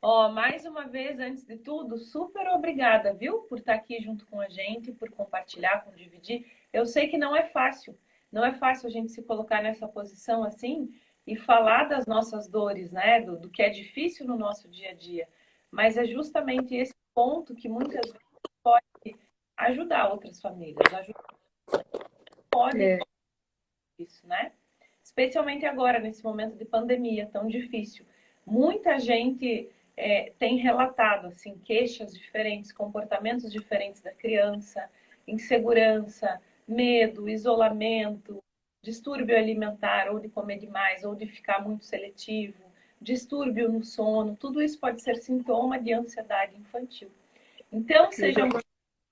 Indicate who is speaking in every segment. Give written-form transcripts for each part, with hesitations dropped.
Speaker 1: Ó, mais uma vez, antes de tudo, super obrigada, viu, por estar aqui junto com a gente, por compartilhar, por dividir. Eu sei que não é fácil a gente se colocar nessa posição assim e falar das nossas dores, né, do que é difícil no nosso dia a dia. Mas é justamente esse ponto que muitas vezes pode ajudar outras famílias, pode
Speaker 2: É,
Speaker 1: isso, né? Especialmente agora, nesse momento de pandemia tão difícil. Muita gente tem relatado assim, queixas diferentes, comportamentos diferentes da criança, insegurança, medo, isolamento, distúrbio alimentar, ou de comer demais, ou de ficar muito seletivo, distúrbio no sono, tudo isso pode ser sintoma de ansiedade infantil. Então, seja
Speaker 2: exato.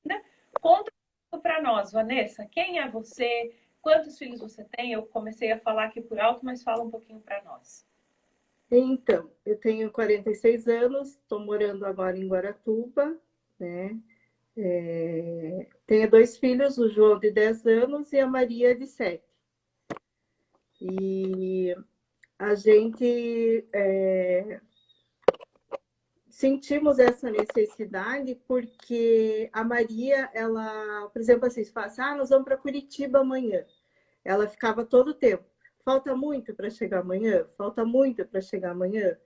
Speaker 1: bem-vinda. Conta para nós, Vanessa, quem é você? Quantos filhos você tem? Eu comecei a falar aqui por alto, mas fala um pouquinho para nós.
Speaker 2: Então, eu tenho 46 anos, estou morando agora em Guaratuba, né? Tenho dois filhos, o João de 10 anos e a Maria de 7. E a gente sentimos essa necessidade porque a Maria, ela, por exemplo, assim, se fala assim, nós vamos para Curitiba amanhã. Ela ficava todo o tempo. Falta muito para chegar amanhã? Falta muito para chegar amanhã?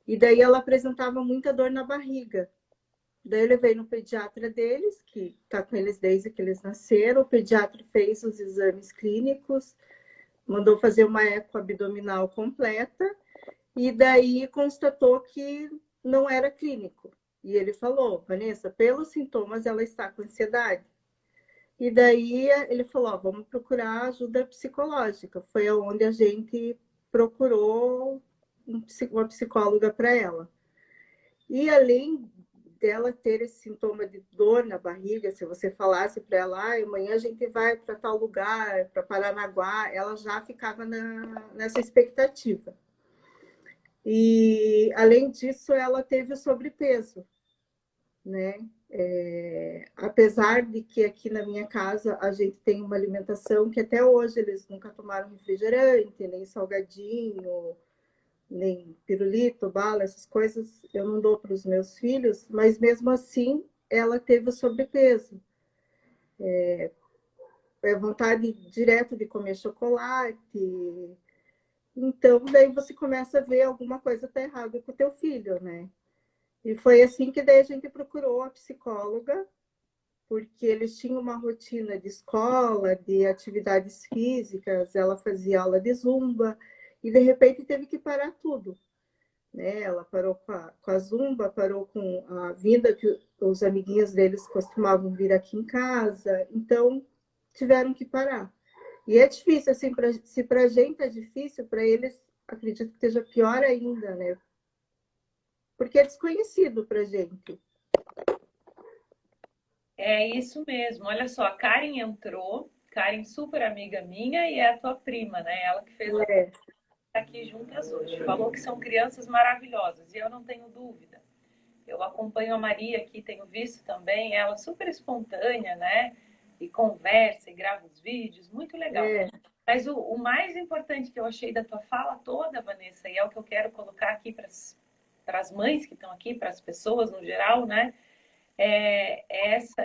Speaker 2: E daí ela apresentava muita dor na barriga. Daí eu levei no pediatra deles, que está com eles desde que eles nasceram. O pediatra fez os exames clínicos, mandou fazer uma eco abdominal completa e daí constatou que não era clínico. E ele falou, Vanessa, pelos sintomas ela está com ansiedade. E daí ele falou, vamos procurar ajuda psicológica. Foi onde a gente procurou uma psicóloga para ela. E além dela ter esse sintoma de dor na barriga, se você falasse para ela, amanhã a gente vai para tal lugar, para Paranaguá, ela já ficava nessa expectativa. E além disso, ela teve o sobrepeso, né? Apesar de que aqui na minha casa a gente tem uma alimentação que até hoje eles nunca tomaram refrigerante, nem salgadinho, nem pirulito, bala, essas coisas eu não dou para os meus filhos, mas mesmo assim ela teve o sobrepeso. Vontade direto de comer chocolate. Então, daí você começa a ver alguma coisa tá errada com o teu filho, né? E foi assim que daí a gente procurou a psicóloga, porque eles tinham uma rotina de escola, de atividades físicas, ela fazia aula de zumba, e de repente teve que parar tudo. Né? Ela parou com a zumba, parou com a vinda que os amiguinhos deles costumavam vir aqui em casa, então tiveram que parar. E é difícil, assim, se para a gente é difícil, para eles acredito que esteja pior ainda, né? Porque é desconhecido para a gente.
Speaker 1: É isso mesmo. Olha só, a Karen entrou, Karen super amiga minha e é a tua prima, né? Ela que fez a
Speaker 2: É,
Speaker 1: aqui juntas hoje. Falou que são crianças maravilhosas e eu não tenho dúvida. Eu acompanho a Maria aqui, tenho visto também, ela super espontânea, né? E conversa e grava os vídeos, muito legal.
Speaker 2: é,
Speaker 1: Mas o mais importante que eu achei da tua fala toda, Vanessa, e é o que eu quero colocar aqui para as mães que estão aqui, para as pessoas no geral, né?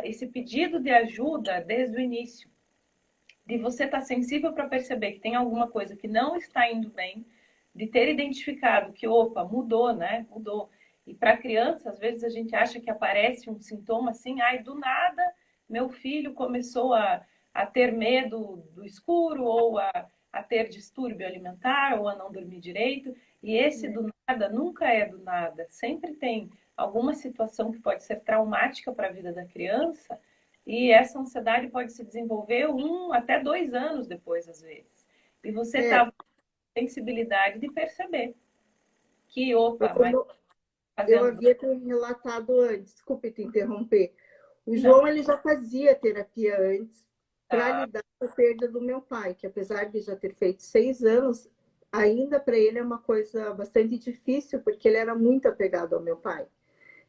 Speaker 1: Esse pedido de ajuda desde o início. De você estar sensível para perceber que tem alguma coisa que não está indo bem, de ter identificado que, opa, mudou, né? Mudou. E para criança, às vezes a gente acha que aparece um sintoma assim, ai, do nada, meu filho começou a ter medo do escuro, ou a ter distúrbio alimentar, ou a não dormir direito. E esse do nada nunca é do nada. Sempre tem alguma situação que pode ser traumática para a vida da criança e essa ansiedade pode se desenvolver 1 até 2 anos depois, às vezes. E você
Speaker 2: é.
Speaker 1: está com sensibilidade de perceber que, opa, mas
Speaker 2: Como eu
Speaker 1: fazendo.
Speaker 2: havia te relatado antes, desculpe te interromper, o
Speaker 1: Não,
Speaker 2: João ele já fazia terapia antes para
Speaker 1: tá.
Speaker 2: lidar com a perda do meu pai, que apesar de já ter feito 6 anos, ainda para ele é uma coisa bastante difícil, porque ele era muito apegado ao meu pai.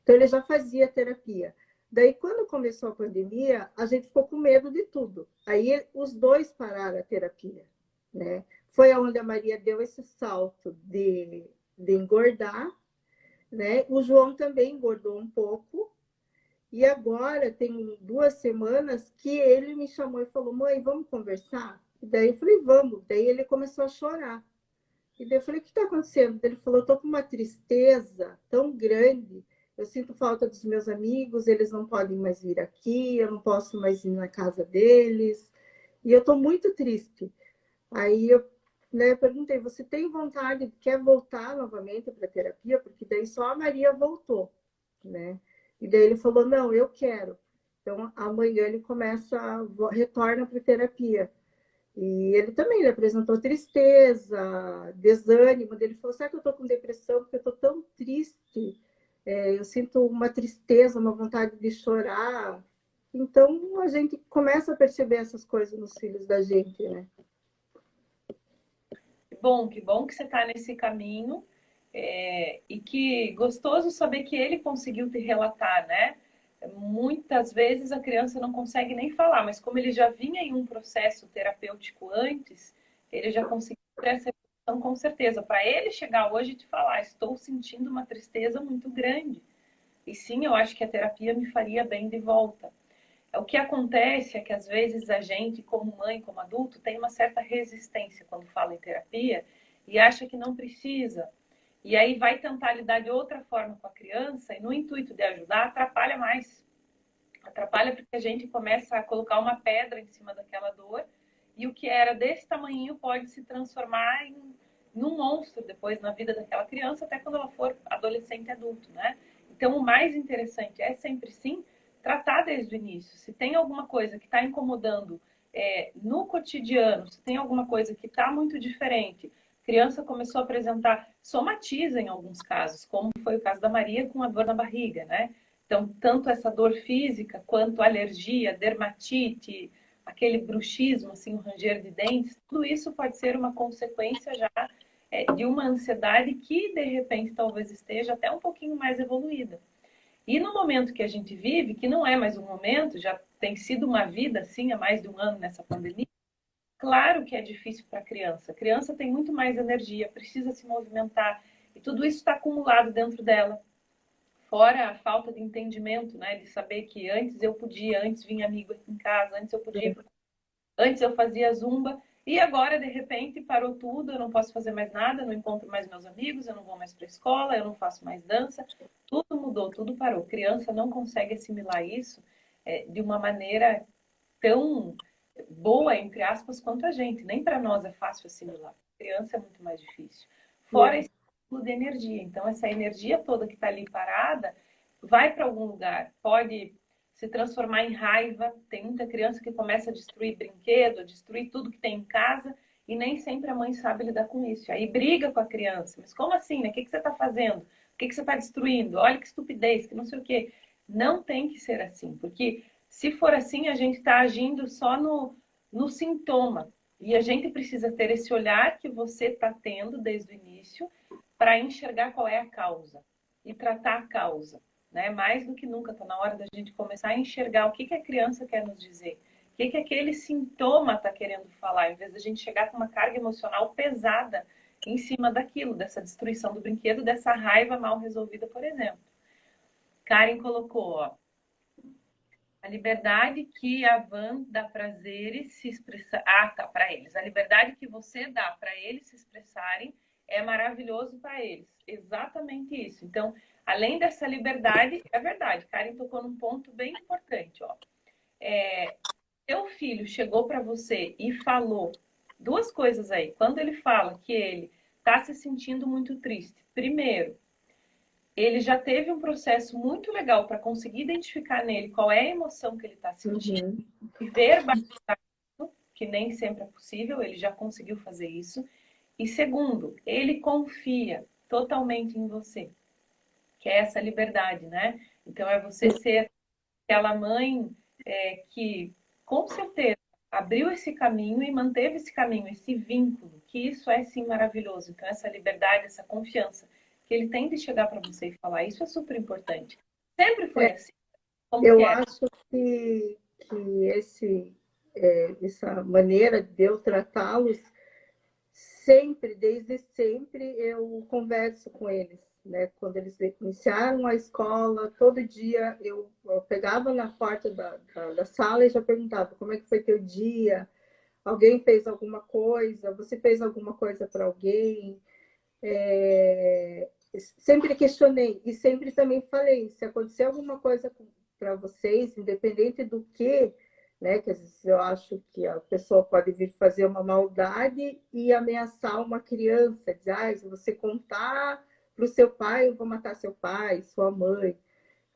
Speaker 2: Então ele já fazia terapia. Daí, quando começou a pandemia, a gente ficou com medo de tudo. Aí os dois pararam a terapia, né? Foi onde a Maria deu esse salto de engordar né? O João também engordou um pouco. E agora, tem 2 semanas que ele me chamou e falou, mãe, vamos conversar? E daí eu falei, vamos. Daí ele começou a chorar. E daí eu falei, o que está acontecendo? Ele falou, eu estou com uma tristeza tão grande, eu sinto falta dos meus amigos, eles não podem mais vir aqui, eu não posso mais ir na casa deles, e eu estou muito triste. Aí eu, né, perguntei, você tem vontade, quer voltar novamente para a terapia? Porque daí só a Maria voltou, né? E daí ele falou, não, eu quero. Então, amanhã ele retorna para a terapia. E ele também apresentou tristeza, desânimo. Ele falou: será que eu estou com depressão? Porque eu estou tão triste. Eu sinto uma tristeza, uma vontade de chorar. Então, a gente começa a perceber essas coisas nos filhos da gente, né?
Speaker 1: Que bom que você está nesse caminho. E que gostoso saber que ele conseguiu te relatar, né? Muitas vezes a criança não consegue nem falar, mas como ele já vinha em um processo terapêutico antes, ele já conseguiu ter essa emoção com certeza. Para ele chegar hoje e te falar, estou sentindo uma tristeza muito grande. E sim, eu acho que a terapia me faria bem de volta. O que acontece é que às vezes a gente, como mãe, como adulto, tem uma certa resistência quando fala em terapia e acha que não precisa. E aí vai tentar lidar de outra forma com a criança e no intuito de ajudar, atrapalha mais. Atrapalha porque a gente começa a colocar uma pedra em cima daquela dor e o que era desse tamanho pode se transformar num monstro depois na vida daquela criança, até quando ela for adolescente e adulto, né? Então, o mais interessante é sempre, sim, tratar desde o início. Se tem alguma coisa que está incomodando no cotidiano, se tem alguma coisa que está muito diferente, a criança começou a apresentar, somatiza em alguns casos, como foi o caso da Maria com a dor na barriga, né? Então, tanto essa dor física, quanto alergia, dermatite, aquele bruxismo, assim, o ranger de dentes, tudo isso pode ser uma consequência já de uma ansiedade que, de repente, talvez esteja até um pouquinho mais evoluída. E no momento que a gente vive, que não é mais um momento, já tem sido uma vida, assim, há mais de um ano nessa pandemia, claro que é difícil para a criança. A criança tem muito mais energia, precisa se movimentar, e tudo isso está acumulado dentro dela. Fora a falta de entendimento, né? De saber que antes eu podia, antes vinha amigo aqui em casa, antes eu podia, antes eu fazia zumba, e agora, de repente, parou tudo, eu não posso fazer mais nada, não encontro mais meus amigos, eu não vou mais para a escola, eu não faço mais dança, tudo mudou, tudo parou. Criança não consegue assimilar isso de uma maneira tão boa, entre aspas, quanto a gente. Nem para nós é fácil assimilar. Criança é muito mais difícil. Fora esse ciclo de energia. Então, essa energia toda que está ali parada vai para algum lugar. Pode se transformar em raiva. Tem muita criança que começa a destruir brinquedo, a destruir tudo que tem em casa e nem sempre a mãe sabe lidar com isso. Aí briga com a criança. Mas como assim, né? O que você está fazendo? O que você está destruindo? Olha que estupidez, que não sei o quê. Não tem que ser assim, porque se for assim, a gente está agindo só no sintoma. E a gente precisa ter esse olhar que você está tendo desde o início para enxergar qual é a causa e tratar a causa. Né? Mais do que nunca está na hora da gente começar a enxergar o que a criança quer nos dizer, o que aquele sintoma está querendo falar, em vez da gente chegar com uma carga emocional pesada em cima daquilo, dessa destruição do brinquedo, dessa raiva mal resolvida, por exemplo. Karen colocou, ó, a liberdade que a Van dá prazeres se expressar. Ah, tá, para eles. A liberdade que você dá para eles se expressarem é maravilhoso para eles. Exatamente isso. Então, além dessa liberdade, é verdade, Karen tocou num ponto bem importante. Ó. Seu filho chegou para você e falou duas coisas aí. Quando ele fala que ele está se sentindo muito triste, primeiro, ele já teve um processo muito legal para conseguir identificar nele qual é a emoção que ele está sentindo e verbalizar isso, que nem sempre é possível, ele já conseguiu fazer isso. E segundo, ele confia totalmente em você, que é essa liberdade, né? Então é você ser aquela mãe que, com certeza, abriu esse caminho e manteve esse caminho, esse vínculo, que isso é sim maravilhoso. Então essa liberdade, essa confiança que ele tem de chegar para você e falar, isso é super importante. Sempre foi assim, como que
Speaker 2: Eu
Speaker 1: é?
Speaker 2: acho que essa maneira de eu tratá-los, sempre, desde sempre, eu converso com eles. né? Quando eles iniciaram a escola, todo dia eu pegava na porta da sala e já perguntava como é que foi teu dia, alguém fez alguma coisa, você fez alguma coisa para alguém? Sempre questionei e sempre também falei, se acontecer alguma coisa para vocês, independente do que, né, que às vezes eu acho que a pessoa pode vir fazer uma maldade e ameaçar uma criança, dizer, ah, se você contar para o seu pai, eu vou matar seu pai, sua mãe.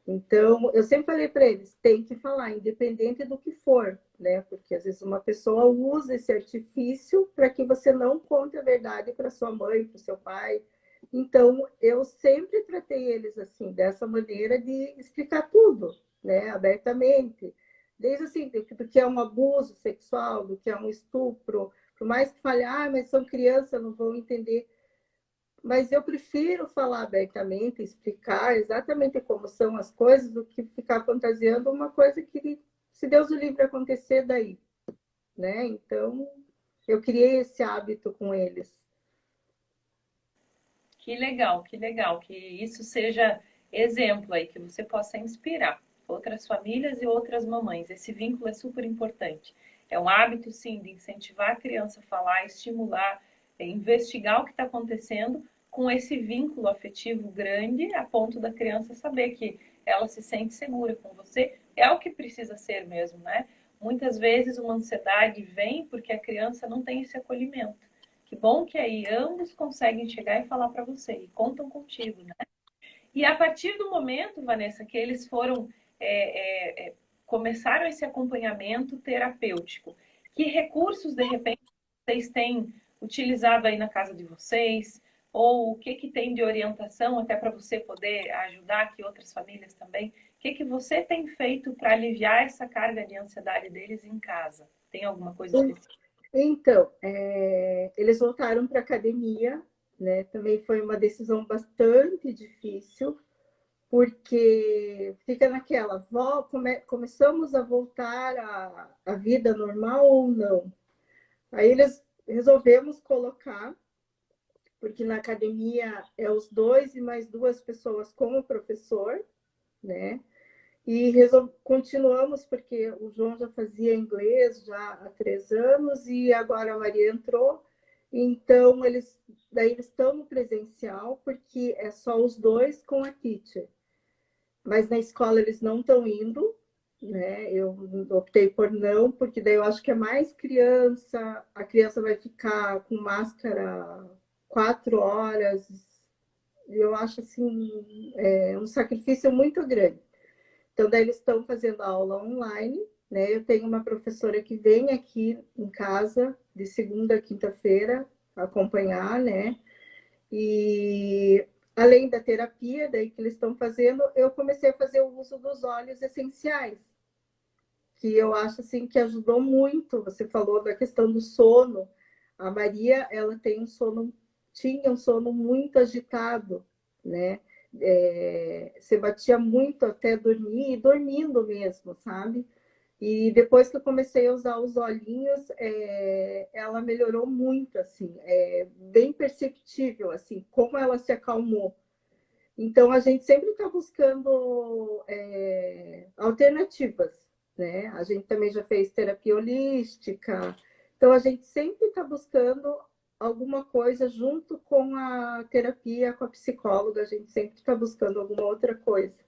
Speaker 2: Então, eu sempre falei para eles, tem que falar, independente do que for, né? Porque às vezes uma pessoa usa esse artifício para que você não conte a verdade para sua mãe, para o seu pai. Então, eu sempre tratei eles assim, dessa maneira de explicar tudo, né? Abertamente. Desde assim, do que é um abuso sexual, do que é um estupro, por mais que fale, ah, mas são crianças, não vão entender. Mas eu prefiro falar abertamente, explicar exatamente como são as coisas, do que ficar fantasiando uma coisa que, se Deus o livre, acontecer daí, né? Então, eu criei esse hábito com eles.
Speaker 1: Que legal, que isso seja exemplo aí, que você possa inspirar outras famílias e outras mamães. Esse vínculo é super importante. É um hábito, sim, de incentivar a criança a falar, estimular, investigar o que está acontecendo com esse vínculo afetivo grande, a ponto da criança saber que ela se sente segura com você. É o que precisa ser mesmo, né? Muitas vezes uma ansiedade vem porque a criança não tem esse acolhimento. Que bom que aí ambos conseguem chegar e falar para você e contam contigo, né? E a partir do momento, Vanessa, que eles foram começaram esse acompanhamento terapêutico, que recursos de repente vocês têm utilizado aí na casa de vocês? Ou o que que tem de orientação até para você poder ajudar aqui outras famílias também? O que que você tem feito para aliviar essa carga de ansiedade deles em casa? Tem alguma coisa específica?
Speaker 2: Então, eles voltaram para a academia, né? Também foi uma decisão bastante difícil, porque fica naquela, começamos a voltar à vida normal ou não? Aí eles resolvemos colocar, porque na academia é os dois e mais duas pessoas com o professor, né? E continuamos, porque o João já fazia inglês já há 3 anos e agora a Maria entrou. Então, daí eles estão no presencial, porque é só os dois com a teacher. Mas na escola eles não estão indo, né? Eu optei por não, porque daí eu acho que é mais criança, a criança vai ficar com máscara 4 horas. Eu acho assim, um sacrifício muito grande. Então, daí eles estão fazendo a aula online, né? Eu tenho uma professora que vem aqui em casa de segunda a quinta-feira acompanhar, né? E além da terapia daí que eles estão fazendo, eu comecei a fazer o uso dos óleos essenciais, que eu acho assim que ajudou muito. Você falou da questão do sono. A Maria, ela tinha um sono muito agitado, né? Você batia muito até dormir, e dormindo mesmo, sabe? E depois que eu comecei a usar os olhinhos, ela melhorou muito, assim, bem perceptível, assim, como ela se acalmou. Então, a gente sempre está buscando alternativas, né? A gente também já fez terapia holística. Então, a gente sempre está buscando alguma coisa junto com a terapia, com a psicóloga. A gente sempre está buscando alguma outra coisa.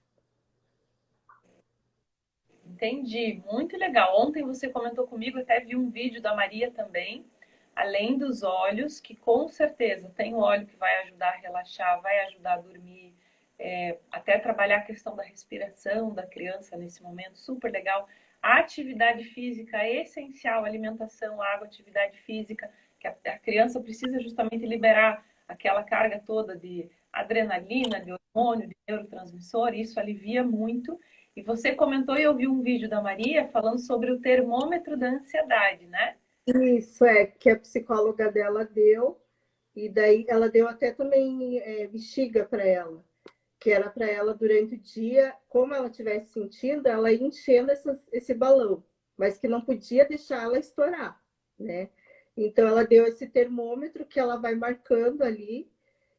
Speaker 1: Entendi, muito legal. Ontem você comentou comigo, até vi um vídeo da Maria também, além dos óleos, que com certeza tem um óleo que vai ajudar a relaxar, vai ajudar a dormir, até trabalhar a questão da respiração da criança nesse momento, super legal. A atividade física é essencial, alimentação, água, atividade física, que a criança precisa justamente liberar aquela carga toda de adrenalina, de hormônio, de neurotransmissor, e isso alivia muito. E você comentou e eu vi um vídeo da Maria falando sobre o termômetro da ansiedade, né?
Speaker 2: Isso que a psicóloga dela deu, e daí ela deu até também bexiga para ela, que era para ela durante o dia, como ela estivesse sentindo, ela ia enchendo esse balão, mas que não podia deixar ela estourar, né? Então ela deu esse termômetro que ela vai marcando ali,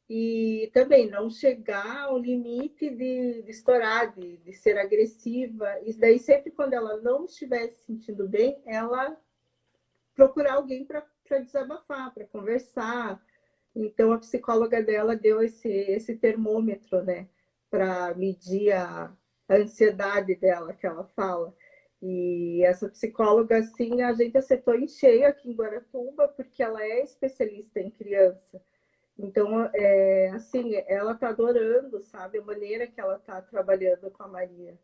Speaker 2: e também não chegar ao limite de estourar, de ser agressiva. Isso daí, sempre quando ela não estiver se sentindo bem, ela procurar alguém para desabafar, para conversar. Então, a psicóloga dela deu esse termômetro, né, para medir a ansiedade dela, que ela fala. E essa psicóloga, assim, a gente acertou em cheio aqui em Guaratuba, porque ela é especialista em criança. Então, assim, ela está adorando, sabe, a maneira que ela está trabalhando com a Maria.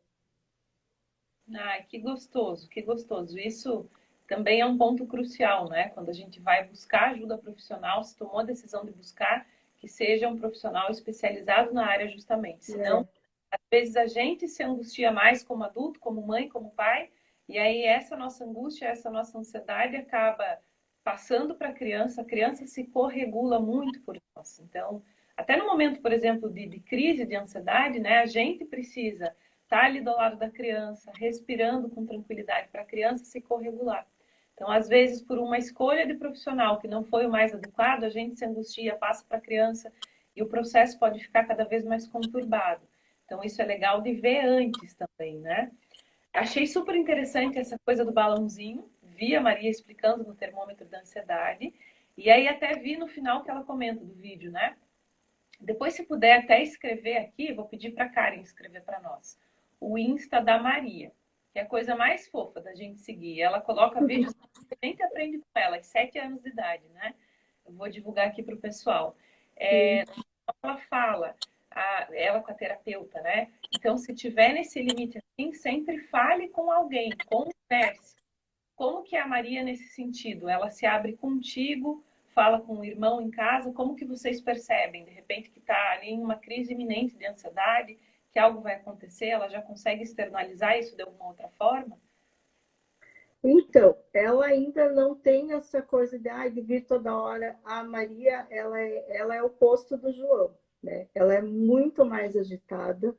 Speaker 1: Ah, que gostoso, que gostoso. Isso também é um ponto crucial, né? Quando a gente vai buscar ajuda profissional, se tomou a decisão de buscar, que seja um profissional especializado na área justamente. Senão,
Speaker 2: É.
Speaker 1: às vezes a gente se angustia mais como adulto, como mãe, como pai, e aí essa nossa angústia, essa nossa ansiedade acaba passando para a criança se corregula muito por nós. Então, até no momento, por exemplo, de crise de ansiedade, né, a gente precisa estar ali do lado da criança, respirando com tranquilidade para a criança se corregular. Então, às vezes, por uma escolha de profissional que não foi o mais adequado, a gente se angustia, passa para a criança e o processo pode ficar cada vez mais conturbado. Então, isso é legal de ver antes também, né? Achei super interessante essa coisa do balãozinho. Vi a Maria explicando no termômetro da ansiedade. E aí até vi no final que ela comenta do vídeo, né? Depois, se puder até escrever aqui, vou pedir para a Karen escrever para nós. O Insta da Maria, que é a coisa mais fofa da gente seguir. Ela coloca vídeos que a gente aprende com ela, de 7 anos de idade, né? Eu vou divulgar aqui para o pessoal.
Speaker 2: Sim.
Speaker 1: Ela fala, ela com a terapeuta, né? Então, se tiver nesse limite assim, sempre fale com alguém, converse. Como que é a Maria nesse sentido? Ela se abre contigo, fala com o irmão em casa, como que vocês percebem, de repente, que está ali em uma crise iminente de ansiedade, que algo vai acontecer, ela já consegue externalizar isso de alguma outra forma?
Speaker 2: Então, ela ainda não tem essa coisa de vir toda hora. A Maria, ela é o oposto do João, né? Ela é muito mais agitada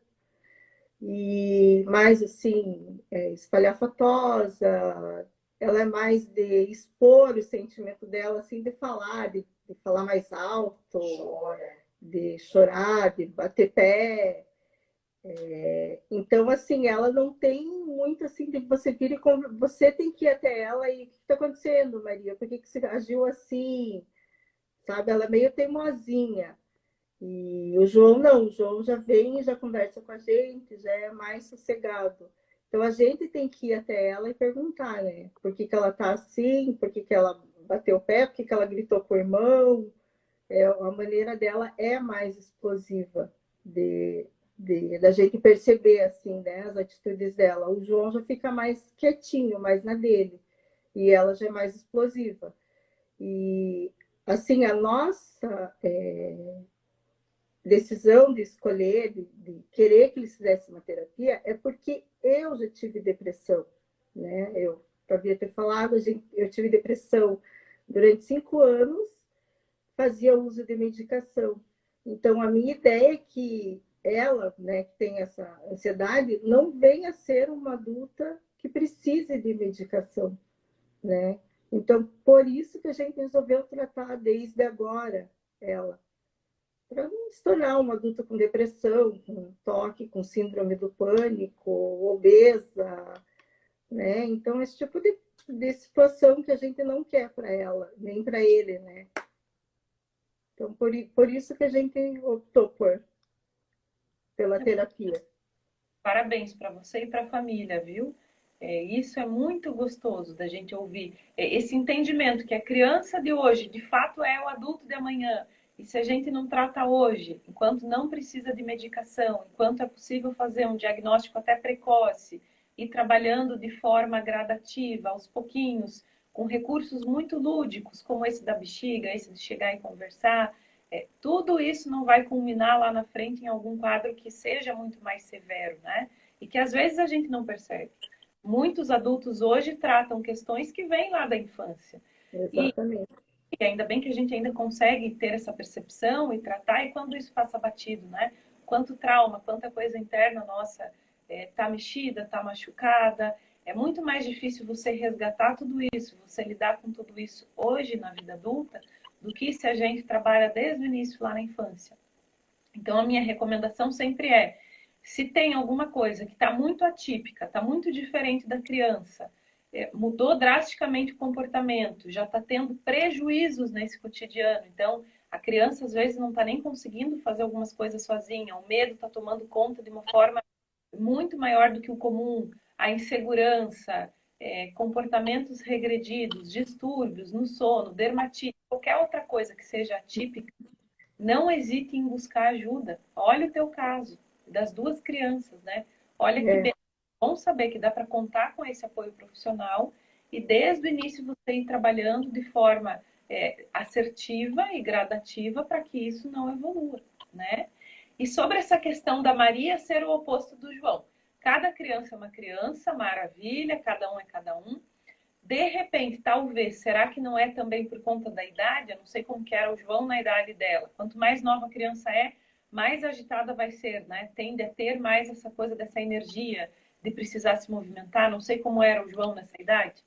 Speaker 2: e mais, assim, espalhafatosa. Ela é mais de expor o sentimento dela, assim, de falar mais alto, de chorar, de bater pé. Então, assim, ela não tem muito assim de você vir e você tem que ir até ela e o que está acontecendo, Maria? Por que você agiu assim? Sabe? Ela é meio teimosinha. E o João não, o João já vem, já conversa com a gente, já é mais sossegado. Então a gente tem que ir até ela e perguntar, né? Por que ela tá assim? Por que ela bateu o pé? Por que ela gritou com o irmão? A maneira dela é mais explosiva de, da gente perceber assim, né, as atitudes dela. O João já fica mais quietinho, mais na dele, e ela já é mais explosiva. E assim, a nossa decisão de escolher, de querer que eles fizessem uma terapia, é porque eu já tive depressão, né? Eu havia ter falado, eu tive depressão durante 5 anos, fazia uso de medicação. Então, a minha ideia é que ela, né, que tem essa ansiedade, não venha a ser uma adulta que precise de medicação, né? Então, por isso que a gente resolveu tratar desde agora ela, para não se tornar uma adulta com depressão, com toque, com síndrome do pânico, obesa, né? Então, esse tipo de situação que a gente não quer para ela, nem para ele, né? Então, por isso que a gente optou pela terapia.
Speaker 1: Parabéns para você e para a família, viu? Isso é muito gostoso da gente ouvir. Esse entendimento que a criança de hoje, de fato, é o adulto de amanhã. E se a gente não trata hoje, enquanto não precisa de medicação, enquanto é possível fazer um diagnóstico até precoce e trabalhando de forma gradativa, aos pouquinhos, com recursos muito lúdicos, como esse da bexiga, esse de chegar e conversar, tudo isso não vai culminar lá na frente em algum quadro que seja muito mais severo, né? E que às vezes a gente não percebe. Muitos adultos hoje tratam questões que vêm lá da infância. E,
Speaker 2: Exatamente.
Speaker 1: e ainda bem que a gente ainda consegue ter essa percepção e tratar, e quando isso passa batido, né? Quanto trauma, quanta coisa interna nossa tá mexida, tá machucada. É muito mais difícil você resgatar tudo isso, você lidar com tudo isso hoje na vida adulta, do que se a gente trabalha desde o início lá na infância. Então, a minha recomendação sempre é, se tem alguma coisa que está muito atípica, está muito diferente da criança, mudou drasticamente o comportamento, já está tendo prejuízos nesse cotidiano. Então, a criança às vezes não está nem conseguindo fazer algumas coisas sozinha, o medo está tomando conta de uma forma muito maior do que o comum, a insegurança, comportamentos regredidos, distúrbios no sono, dermatite, qualquer outra coisa que seja atípica, não hesite em buscar ajuda. Olha o teu caso das duas crianças, né? Olha que
Speaker 2: É,
Speaker 1: bom saber que dá para contar com esse apoio profissional e desde o início você ir trabalhando de forma assertiva e gradativa para que isso não evolua, né? E sobre essa questão da Maria ser o oposto do João. Cada criança é uma criança, maravilha, cada um é cada um. De repente, talvez, será que não é também por conta da idade? Eu não sei como que era o João na idade dela. Quanto mais nova a criança é, mais agitada vai ser, né? Tende a ter mais essa coisa dessa energia de precisar se movimentar. Não sei como era o João nessa idade.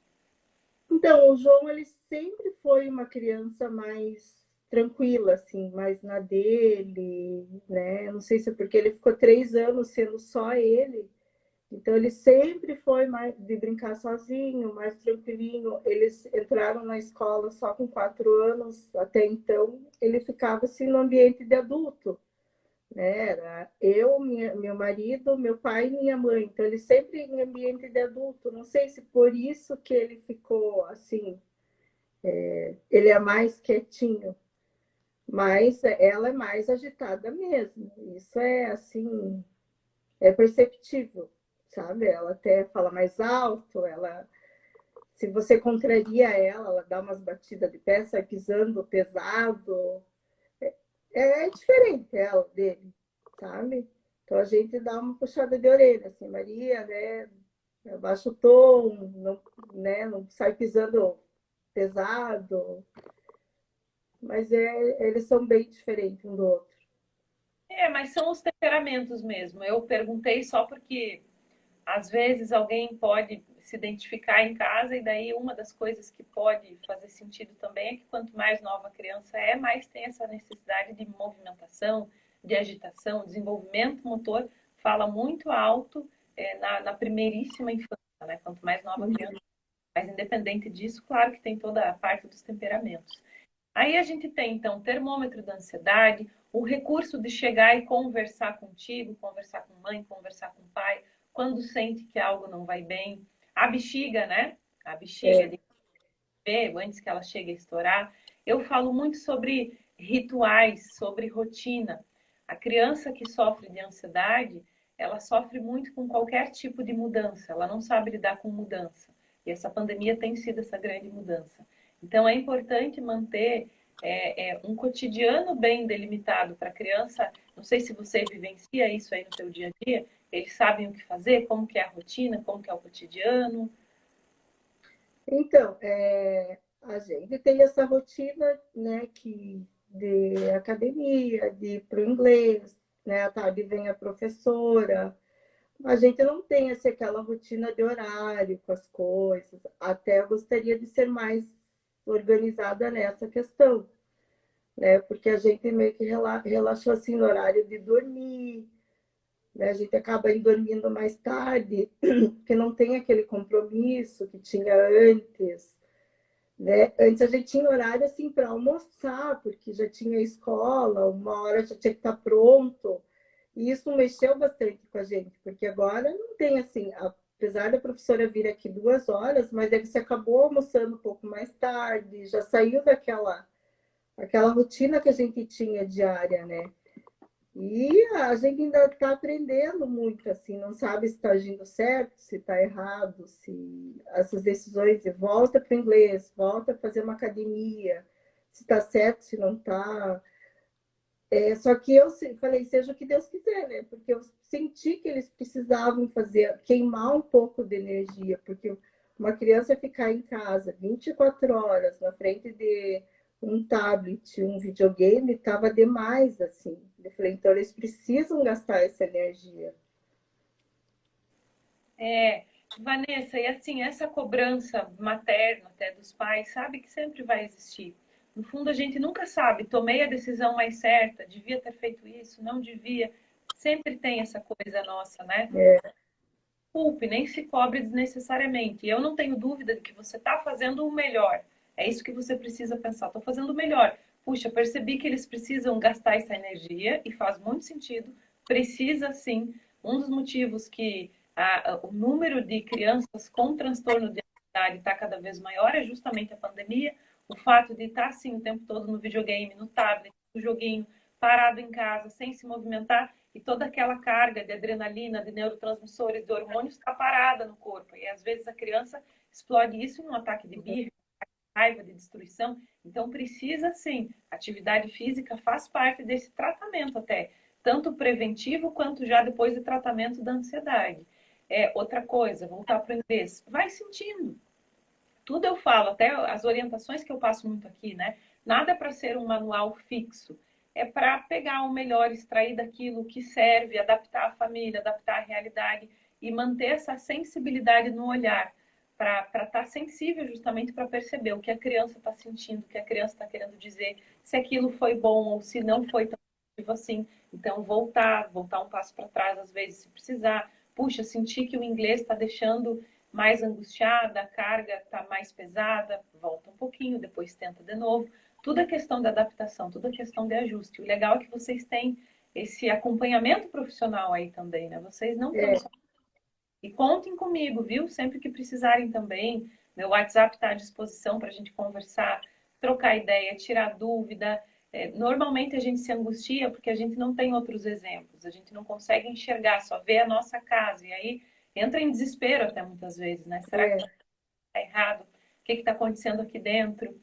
Speaker 2: então, o João, ele sempre foi uma criança mais tranquila, assim, mais na dele, né? Não sei se é porque ele ficou 3 anos sendo só ele, então ele sempre foi mais de brincar sozinho, mais tranquilinho. Eles entraram na escola só com 4 anos, até então ele ficava assim no ambiente de adulto, né? Era eu, meu marido, meu pai e minha mãe. Então ele sempre em ambiente de adulto. Não sei se por isso que ele ficou assim, ele é mais quietinho, mas ela é mais agitada mesmo. Isso é assim, é perceptível, sabe? Ela até fala mais alto, ela, se você contraria ela, ela dá umas batidas de pé, sai pisando pesado. É diferente ela dele, sabe? Então a gente dá uma puxada de orelha, assim, Maria, né? Abaixa o tom, não, né? Não sai pisando pesado, mas eles são bem diferentes um do outro.
Speaker 1: Mas são os temperamentos mesmo. Eu perguntei só porque às vezes alguém pode se identificar em casa e daí uma das coisas que pode fazer sentido também é que quanto mais nova a criança é, mais tem essa necessidade de movimentação, de agitação, desenvolvimento motor fala muito alto na primeiríssima infância, né? Quanto mais nova a criança, mais independente disso, claro que tem toda a parte dos temperamentos. Aí a gente tem, então, o termômetro da ansiedade, o recurso de chegar e conversar contigo, conversar com mãe, conversar com pai, quando sente que algo não vai bem. A bexiga, né? A bexiga
Speaker 2: É,
Speaker 1: de ver antes que ela chegue a estourar. Eu falo muito sobre rituais, sobre rotina. A criança que sofre de ansiedade, ela sofre muito com qualquer tipo de mudança, ela não sabe lidar com mudança. E essa pandemia tem sido essa grande mudança. Então é importante manter um cotidiano bem delimitado para a criança. Não sei se você vivencia isso aí no seu dia a dia. Eles sabem o que fazer, como que é a rotina, como que é o cotidiano.
Speaker 2: então, a gente tem essa rotina, né, que de academia, de ir para o inglês, né, à tarde vem a professora. A gente não tem assim, aquela rotina de horário com as coisas. Até eu gostaria de ser mais organizada nessa questão, né? Porque a gente meio que relaxou assim no horário de dormir, né? A gente acaba indo dormindo mais tarde, porque não tem aquele compromisso que tinha antes, né? Antes a gente tinha horário assim para almoçar, porque já tinha escola, 1 hora já tinha que estar pronto. E isso mexeu bastante com a gente, porque agora não tem assim, apesar da professora vir aqui 2 horas, mas aí você acabou almoçando um pouco mais tarde, já saiu daquela aquela rotina que a gente tinha diária, né? E a gente ainda está aprendendo muito, assim, não sabe se está agindo certo, se está errado, se essas decisões de volta para o inglês, volta a fazer uma academia, se está certo, se não está. Só que eu falei, seja o que Deus quiser, né? Porque eu senti que eles precisavam fazer, queimar um pouco de energia, porque uma criança ficar em casa 24 horas na frente de um tablet, um videogame, estava demais, assim. Eu falei, então eles precisam gastar essa energia.
Speaker 1: É, Vanessa, e assim, essa cobrança materna até dos pais, sabe que sempre vai existir. No fundo, a gente nunca sabe, tomei a decisão mais certa, devia ter feito isso, não devia. Sempre tem essa coisa nossa, né? Culpe, nem se cobre desnecessariamente. E eu não tenho dúvida de que você está fazendo o melhor. É isso que você precisa pensar. Estou fazendo o melhor. Puxa, percebi que eles precisam gastar essa energia e faz muito sentido. Precisa sim. Um dos motivos que o número de crianças com transtorno de ansiedade está cada vez maior é justamente a pandemia. O fato de estar assim o tempo todo no videogame, no tablet, no joguinho, parado em casa, sem se movimentar, e toda aquela carga de adrenalina, de neurotransmissores, de hormônios está parada no corpo. E às vezes a criança explode isso em um ataque de birra, raiva, de destruição. Então precisa sim, atividade física faz parte desse tratamento até, tanto preventivo quanto já depois de tratamento da ansiedade. Outra coisa, voltar para o inglês, vai sentindo. Tudo eu falo, até as orientações que eu passo muito aqui, né? Nada é para ser um manual fixo. É para pegar o melhor, extrair daquilo que serve, adaptar a família, adaptar a realidade e manter essa sensibilidade no olhar, para estar sensível justamente para perceber o que a criança está sentindo, o que a criança está querendo dizer, se aquilo foi bom ou se não foi tão positivo assim. Então, voltar um passo para trás, às vezes, se precisar. Puxa, senti que o inglês está deixando mais angustiada, a carga está mais pesada, volta um pouquinho, depois tenta de novo. Tudo é questão de adaptação, tudo é questão de ajuste. O legal é que vocês têm esse acompanhamento profissional aí também, né? Vocês não estão só... E contem comigo, viu? Sempre que precisarem também, meu WhatsApp está à disposição para a gente conversar, trocar ideia, tirar dúvida. Normalmente a gente se angustia porque a gente não tem outros exemplos, a gente não consegue enxergar, só vê a nossa casa. E aí entra em desespero até muitas vezes, né? Será que está errado? O que está acontecendo aqui dentro?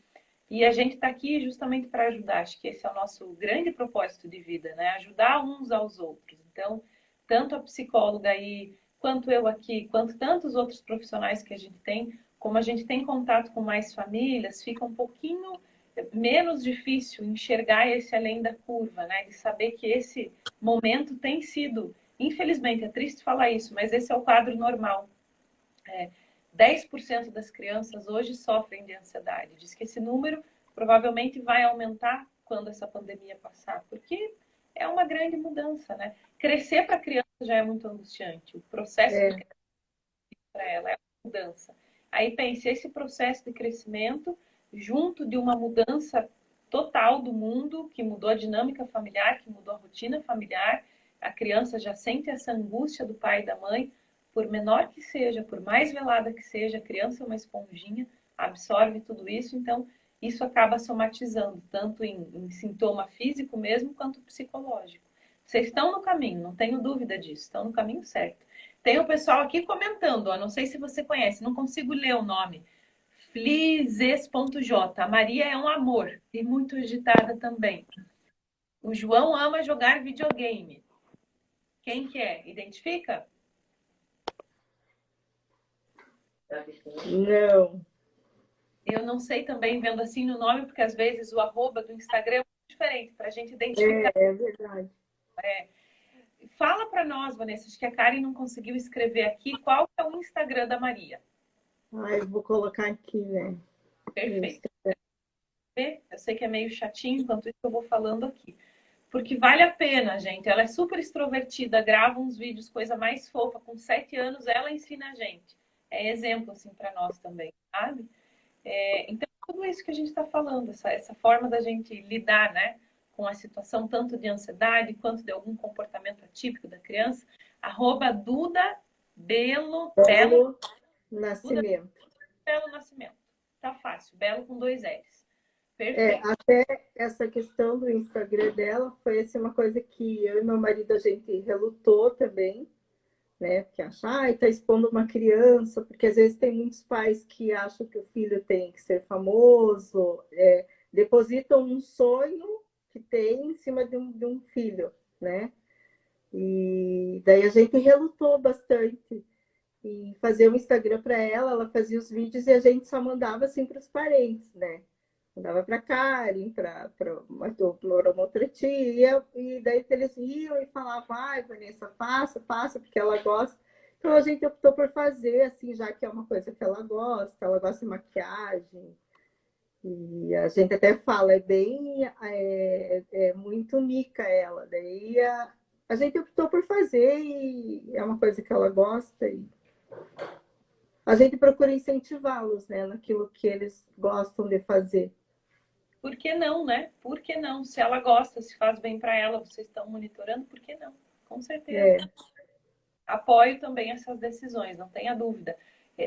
Speaker 1: E a gente está aqui justamente para ajudar. Acho que esse é o nosso grande propósito de vida, né? Ajudar uns aos outros. Então, tanto a psicóloga aí, quanto eu aqui, quanto tantos outros profissionais que a gente tem, como a gente tem contato com mais famílias, fica um pouquinho menos difícil enxergar esse além da curva, né? De saber que esse momento tem sido, infelizmente, é triste falar isso, mas esse é o quadro normal. 10% das crianças hoje sofrem de ansiedade. Diz que esse número provavelmente vai aumentar quando essa pandemia passar, porque é uma grande mudança, né? Crescer para a criança já é muito angustiante. O processo de crescimento para ela é uma mudança. Aí pense, esse processo de crescimento junto de uma mudança total do mundo, que mudou a dinâmica familiar, que mudou a rotina familiar, a criança já sente essa angústia do pai e da mãe, por menor que seja, por mais velada que seja, a criança é uma esponjinha, absorve tudo isso, então isso acaba somatizando, tanto em sintoma físico mesmo, quanto psicológico. Vocês estão no caminho, não tenho dúvida disso, estão no caminho certo. Tem o pessoal aqui comentando, ó, não sei se você conhece, não consigo ler o nome. Flizes.j. A Maria é um amor e muito agitada também. O João ama jogar videogame. Quem que é? Identifica?
Speaker 2: Não.
Speaker 1: Eu não sei também, vendo assim no nome, porque às vezes o arroba do Instagram é muito diferente, para a gente identificar.
Speaker 2: É verdade.
Speaker 1: Fala para nós, Vanessa, acho que a Karen não conseguiu escrever aqui, qual é o Instagram da Maria?
Speaker 2: Eu vou colocar aqui, né?
Speaker 1: Perfeito. Eu sei que é meio chatinho, enquanto isso eu vou falando aqui. Porque vale a pena, gente. Ela é super extrovertida, grava uns vídeos, coisa mais fofa. Com 7 anos, ela ensina a gente. É exemplo, assim, para nós também, sabe? Então, tudo isso que a gente está falando, essa forma da gente lidar, né, com a situação tanto de ansiedade quanto de algum comportamento atípico da criança. @Duda Belo
Speaker 2: Nascimento.
Speaker 1: Belo Nascimento. Tá fácil. Belo com 2 L's. Perfeito.
Speaker 2: Até essa questão do Instagram dela foi assim, uma coisa que eu e meu marido a gente relutou também, né? Porque achar, tá expondo uma criança, porque às vezes tem muitos pais que acham que o filho tem que ser famoso, depositam um sonho que tem em cima de um filho, né? E daí a gente relutou bastante em fazer um Instagram para ela, ela fazia os vídeos e a gente só mandava assim para os parentes, né? Mandava para Karen, para uma outra tia, e daí eles iam e falavam, ai, Vanessa, faça, porque ela gosta. Então a gente optou por fazer, assim, já que é uma coisa que ela gosta de maquiagem. E a gente até fala, é muito mica ela. Daí a gente optou por fazer e é uma coisa que ela gosta. E a gente procura incentivá-los, né, naquilo que eles gostam de fazer.
Speaker 1: Por que não, né? Por que não? Se ela gosta, se faz bem para ela, vocês estão monitorando, por que não? Com certeza.
Speaker 2: É,
Speaker 1: Apoio também essas decisões, não tenha dúvida.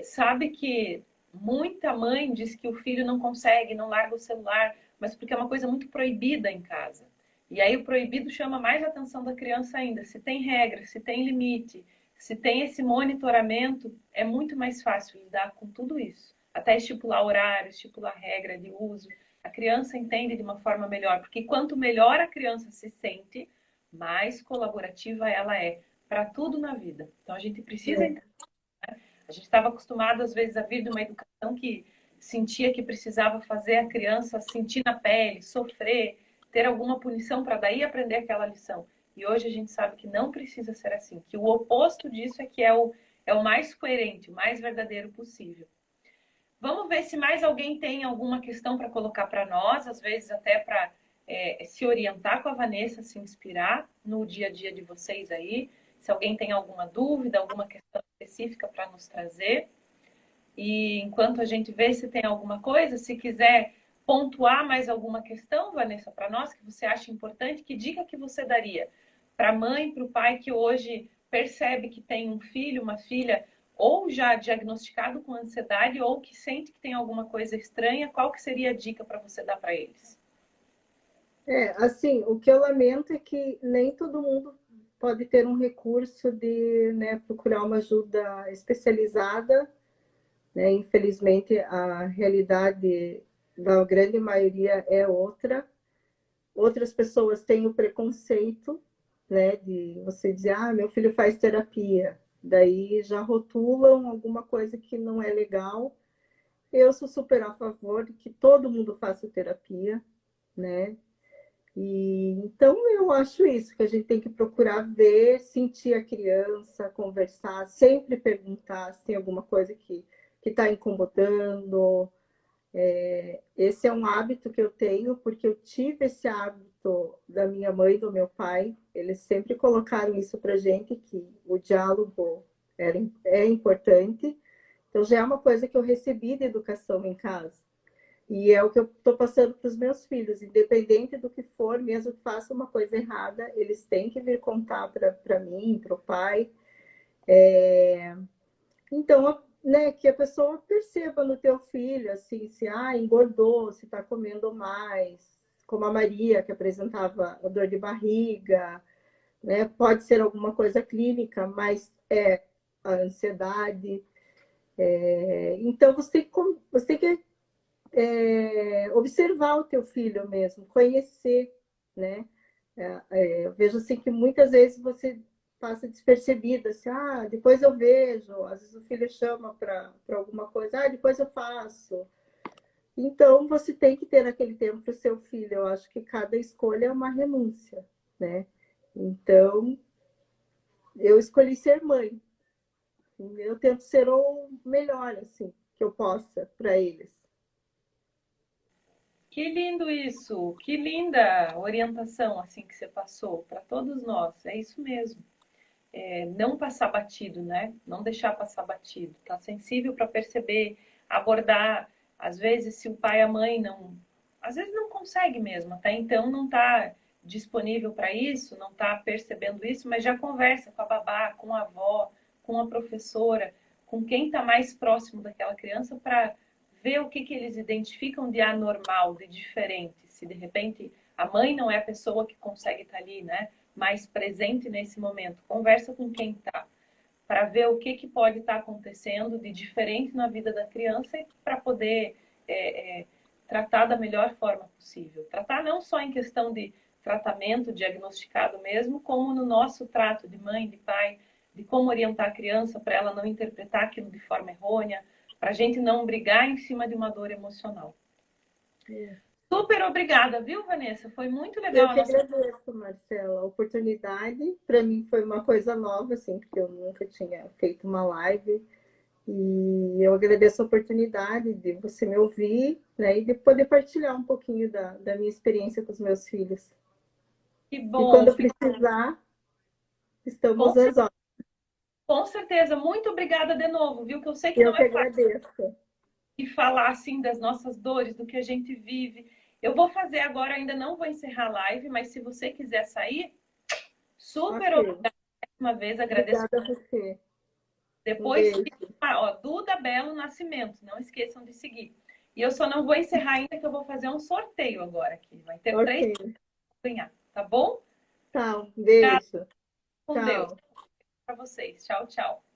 Speaker 1: Sabe que muita mãe diz que o filho não consegue, não larga o celular, mas porque é uma coisa muito proibida em casa. E aí o proibido chama mais a atenção da criança ainda. Se tem regra, se tem limite, se tem esse monitoramento, é muito mais fácil lidar com tudo isso. Até estipular horário, estipular regra de uso. A criança entende de uma forma melhor, porque quanto melhor a criança se sente, mais colaborativa ela é para tudo na vida. Então a gente precisa
Speaker 2: é.
Speaker 1: entender. A gente estava acostumado às vezes a vir de uma educação que sentia que precisava fazer a criança sentir na pele, sofrer, ter alguma punição para daí aprender aquela lição. E hoje a gente sabe que não precisa ser assim, que o oposto disso é que é o mais coerente, o mais verdadeiro possível. Vamos ver se mais alguém tem alguma questão para colocar para nós, às vezes até para se orientar com a Vanessa, se inspirar no dia a dia de vocês aí. Se alguém tem alguma dúvida, alguma questão específica para nos trazer. E enquanto a gente vê se tem alguma coisa, se quiser pontuar mais alguma questão, Vanessa, para nós, que você acha importante, que dica que você daria para a mãe, para o pai que hoje percebe que tem um filho, uma filha, ou já diagnosticado com ansiedade, ou que sente que tem alguma coisa estranha, qual que seria a dica para você dar para eles?
Speaker 2: Assim, o que eu lamento é que nem todo mundo pode ter um recurso de, né, procurar uma ajuda especializada, né? Infelizmente, a realidade da grande maioria é outra. Outras pessoas têm o preconceito, né, de você dizer, ah, meu filho faz terapia. Daí já rotulam alguma coisa que não é legal. Eu sou super a favor de que todo mundo faça terapia, né? E então eu acho isso, que a gente tem que procurar ver, sentir a criança, conversar, sempre perguntar se tem alguma coisa que está incomodando. Esse é um hábito que eu tenho, porque eu tive esse hábito da minha mãe e do meu pai. Eles sempre colocaram isso para gente, que o diálogo é importante. Então já é uma coisa que eu recebi de educação em casa. E é o que eu estou passando para os meus filhos, independente do que for, mesmo que faça uma coisa errada, eles têm que vir contar para mim, para o pai. Então, né, que a pessoa perceba no teu filho, assim, se engordou, se está comendo mais, como a Maria, que apresentava a dor de barriga, né? Pode ser alguma coisa clínica, mas é a ansiedade. Então, você tem que observar o teu filho mesmo, conhecer, né? Eu vejo assim que muitas vezes você passa despercebida, assim, depois eu vejo, às vezes o filho chama para alguma coisa, depois eu faço. Então, você tem que ter aquele tempo para o seu filho. Eu acho que cada escolha é uma renúncia, né? Então, eu escolhi ser mãe. Eu tento ser o melhor, assim, que eu possa para eles.
Speaker 1: Que lindo isso! Que linda orientação assim que você passou para todos nós. É isso mesmo. Não passar batido, né? Não deixar passar batido. Tá sensível para perceber, abordar. Às vezes, se o pai e a mãe não, às vezes não consegue mesmo. Até então não está disponível para isso, não está percebendo isso, mas já conversa com a babá, com a avó, com a professora, com quem está mais próximo daquela criança para ver o que que eles identificam de anormal, de diferente. Se de repente a mãe não é a pessoa que consegue estar ali, né? Mais presente nesse momento. Conversa com quem está, para ver o que, que pode estar acontecendo de diferente na vida da criança e para poder tratar da melhor forma possível. Tratar não só em questão de tratamento diagnosticado mesmo, como no nosso trato de mãe, de pai, de como orientar a criança para ela não interpretar aquilo de forma errônea, para a gente não brigar em cima de uma dor emocional. Super obrigada, viu, Vanessa? Foi muito legal
Speaker 2: Eu
Speaker 1: a
Speaker 2: que
Speaker 1: nossa.
Speaker 2: agradeço, Marcela, a oportunidade. Para mim foi uma coisa nova, assim, porque eu nunca tinha feito uma live. E eu agradeço a oportunidade de você me ouvir, né, e de poder partilhar um pouquinho da minha experiência com os meus filhos.
Speaker 1: Que
Speaker 2: E
Speaker 1: bom,
Speaker 2: quando precisar, estamos
Speaker 1: com,
Speaker 2: às ordens.
Speaker 1: com certeza. Muito obrigada de novo, viu? Que eu sei que
Speaker 2: Eu
Speaker 1: não
Speaker 2: que
Speaker 1: é fácil
Speaker 2: agradeço.
Speaker 1: de falar assim das nossas dores, do que a gente vive. Eu vou fazer agora, ainda não vou encerrar a live, mas se você quiser sair, super
Speaker 2: Ok.
Speaker 1: obrigada mais uma vez, agradeço.
Speaker 2: Obrigada a você. Um
Speaker 1: Depois,
Speaker 2: beijo.
Speaker 1: ó, Duda Belo Nascimento, não esqueçam de seguir. E eu só não vou encerrar ainda, que eu vou fazer um sorteio agora aqui. Vai ter 3
Speaker 2: Ok.
Speaker 1: para ganhar, tá bom?
Speaker 2: Tá, um
Speaker 1: Obrigada,
Speaker 2: beijo.
Speaker 1: com Deus.
Speaker 2: Tchau.
Speaker 1: Para vocês. Tchau, tchau.